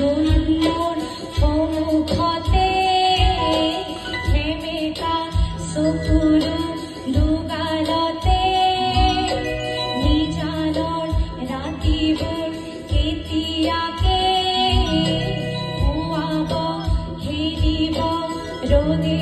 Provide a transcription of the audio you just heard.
জন্মৰ সৌখতে হেমেকা চকুৰু দুগালতে নিজানৰ ৰাতিবোৰ কেতিয়াকে পুৱাব হেৰিব ৰ'দে